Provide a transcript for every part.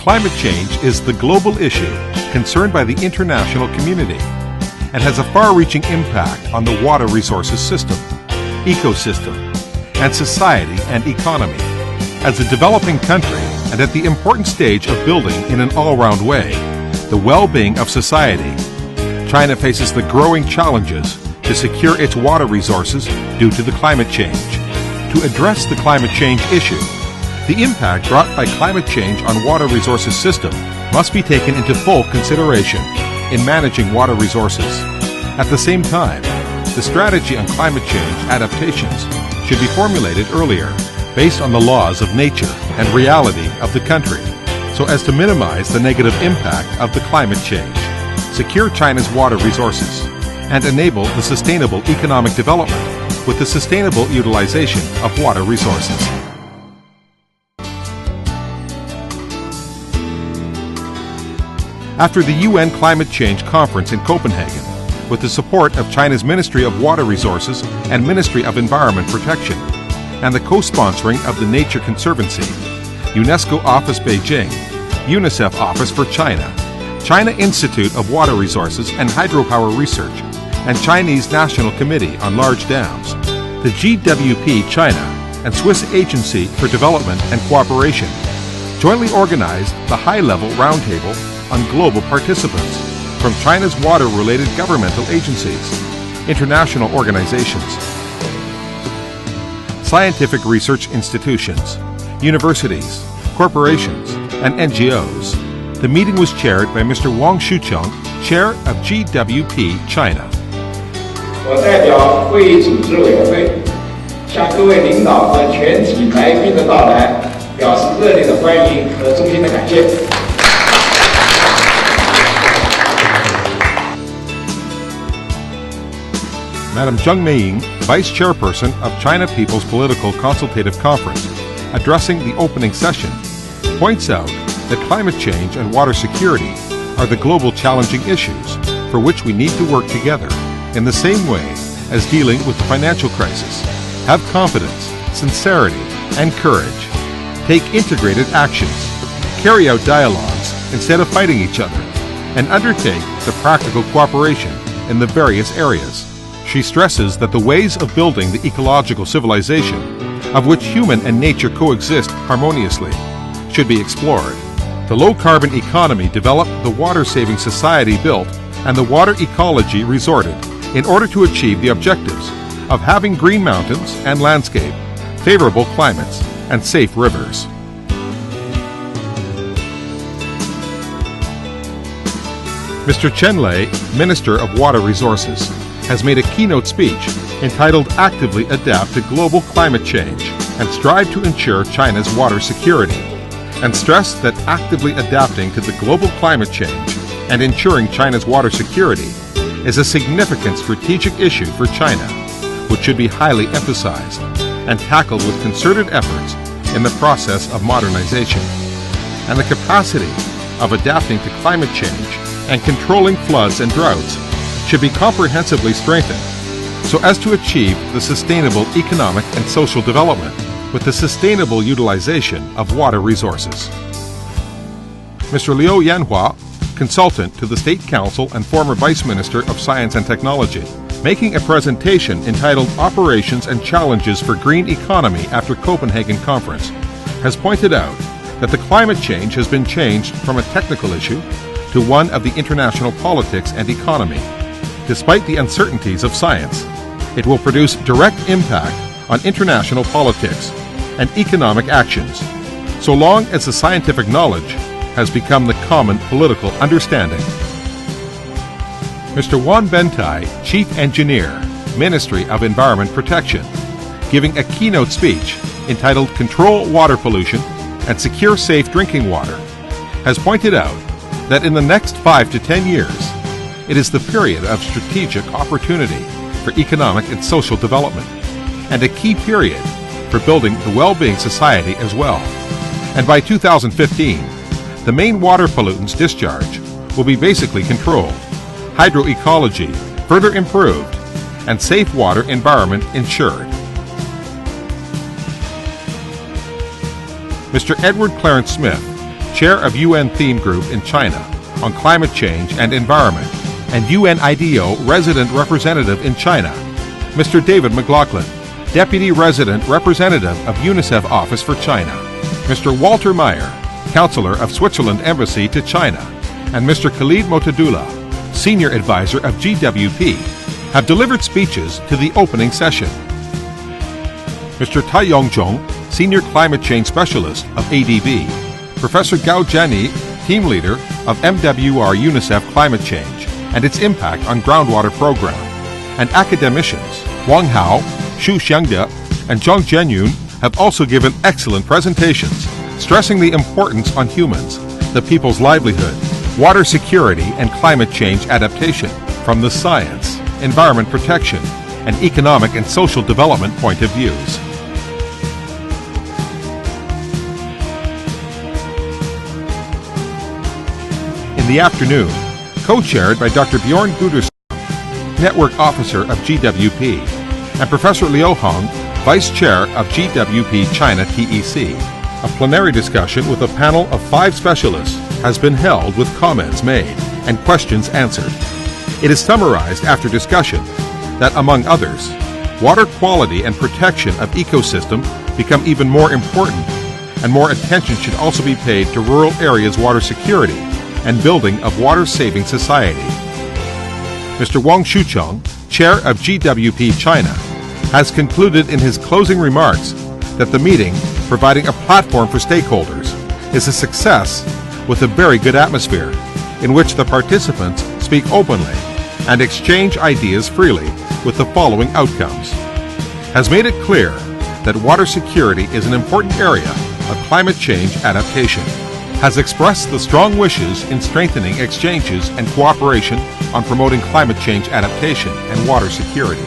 Climate change is the global issue concerned by the international community and has a far-reaching impact on the water resources system, ecosystem, and society and economy. As a developing country and at the important stage of building in an all-round way the well-being of society, China faces the growing challenges to secure its water resources due to the climate change. To address the climate change issue, the impact brought by climate change on water resources system must be taken into full consideration in managing water resources. At the same time, the strategy on climate change adaptations should be formulated earlier based on the laws of nature and reality of the country so as to minimize the negative impact of the climate change, secure China's water resources, and enable the sustainable economic development with the sustainable utilization of water resources. After the UN Climate Change Conference in Copenhagen, with the support of China's Ministry of Water Resources and Ministry of Environment Protection, and the co-sponsoring of the Nature Conservancy, UNESCO Office Beijing, UNICEF Office for China, China Institute of Water Resources and Hydropower Research, and Chinese National Committee on Large Dams, the GWP China and Swiss Agency for Development and Cooperation jointly organized the high-level roundtable on global participants from China's water-related governmental agencies, international organizations, scientific research institutions, universities, corporations, and NGOs. The meeting was chaired by Mr. Wang Shuqiang, Chair of GWP China. 我代表会议组织委员会向各位领导和全体来宾的到来表示热烈的欢迎和衷心的感谢。 Madam Zheng Meiying, Vice Chairperson of China People's Political Consultative Conference, addressing the opening session, points out that climate change and water security are the global challenging issues for which we need to work together in the same way as dealing with the financial crisis. Have confidence, sincerity, and courage. Take integrated actions. Carry out dialogues instead of fighting each other, and undertake the practical cooperation in the various areas. She stresses that the ways of building the ecological civilization, of which human and nature coexist harmoniously, should be explored. The low-carbon economy developed, the water-saving society built, and the water ecology resorted in order to achieve the objectives of having green mountains and landscape, favorable climates, and safe rivers. Mr. Chen Lei, Minister of Water Resources, has made a keynote speech entitled Actively Adapt to Global Climate Change and Strive to Ensure China's Water Security, and stressed that actively adapting to the global climate change and ensuring China's water security is a significant strategic issue for China, which should be highly emphasized and tackled with concerted efforts in the process of modernization. And the capacity of adapting to climate change and controlling floods and droughts should be comprehensively strengthened so as to achieve the sustainable economic and social development with the sustainable utilization of water resources. Mr. Liu Yanhua, consultant to the State Council and former Vice Minister of Science and Technology, making a presentation entitled Operations and Challenges for Green Economy after Copenhagen Conference, has pointed out that the climate change has been changed from a technical issue to one of the international politics and economy. Despite the uncertainties of science, it will produce direct impact on international politics and economic actions, so long as the scientific knowledge has become the common political understanding. Mr. Wan Bentai, Chief Engineer, Ministry of Environment Protection, giving a keynote speech entitled Control Water Pollution and Secure Safe Drinking Water, has pointed out that in the next 5 to 10 years, it is the period of strategic opportunity for economic and social development, and a key period for building the well-being society as well. And by 2015, the main water pollutants discharge will be basically controlled, hydroecology further improved, and safe water environment ensured. Mr. Edward Clarence Smith, Chair of UN Theme Group in China on Climate Change and Environment, and UNIDO Resident Representative in China, Mr. David McLaughlin, Deputy Resident Representative of UNICEF Office for China, Mr. Walter Meyer, Counselor of Switzerland Embassy to China, and Mr. Khalid Motadula, Senior Advisor of GWP, have delivered speeches to the opening session. Mr. Tai Yongzhong, Senior Climate Change Specialist of ADB, Professor Gao Jiani, Team Leader of MWR UNICEF Climate Change and its impact on groundwater program, and academicians Wang Hao, Xu Xiangde, and Zhang Zhenyun have also given excellent presentations, stressing the importance on humans, the people's livelihood, water security, and climate change adaptation from the science, environment protection, and economic and social development point of views. In the afternoon, co-chaired by Dr. Bjorn Gudersson, Network Officer of GWP, and Professor Liu Hong, Vice Chair of GWP China TEC, a plenary discussion with a panel of 5 specialists has been held with comments made and questions answered. It is summarized after discussion that, among others, water quality and protection of ecosystem become even more important, and more attention should also be paid to rural areas' water security and building of water-saving society. Mr. Wang Shucheng, Chair of GWP China, has concluded in his closing remarks that the meeting, providing a platform for stakeholders, is a success with a very good atmosphere in which the participants speak openly and exchange ideas freely with the following outcomes. Has made it clear that water security is an important area of climate change adaptation. Has expressed the strong wishes in strengthening exchanges and cooperation on promoting climate change adaptation and water security.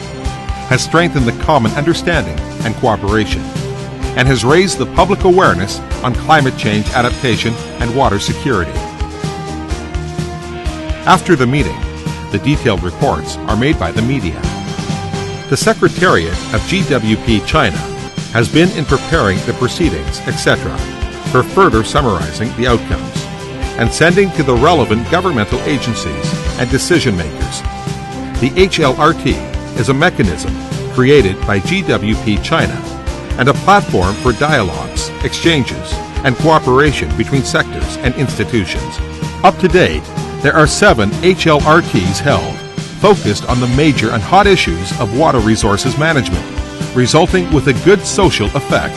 Has strengthened the common understanding and cooperation, and has raised the public awareness on climate change adaptation and water security. After the meeting, the detailed reports are made by the media. The Secretariat of GWP China has been in preparing the proceedings, etc., for further summarizing the outcomes and sending to the relevant governmental agencies and decision makers. The HLRT is a mechanism created by GWP China and a platform for dialogues, exchanges, and cooperation between sectors and institutions. Up to date, there are 7 HLRTs held, focused on the major and hot issues of water resources management, resulting with a good social effect.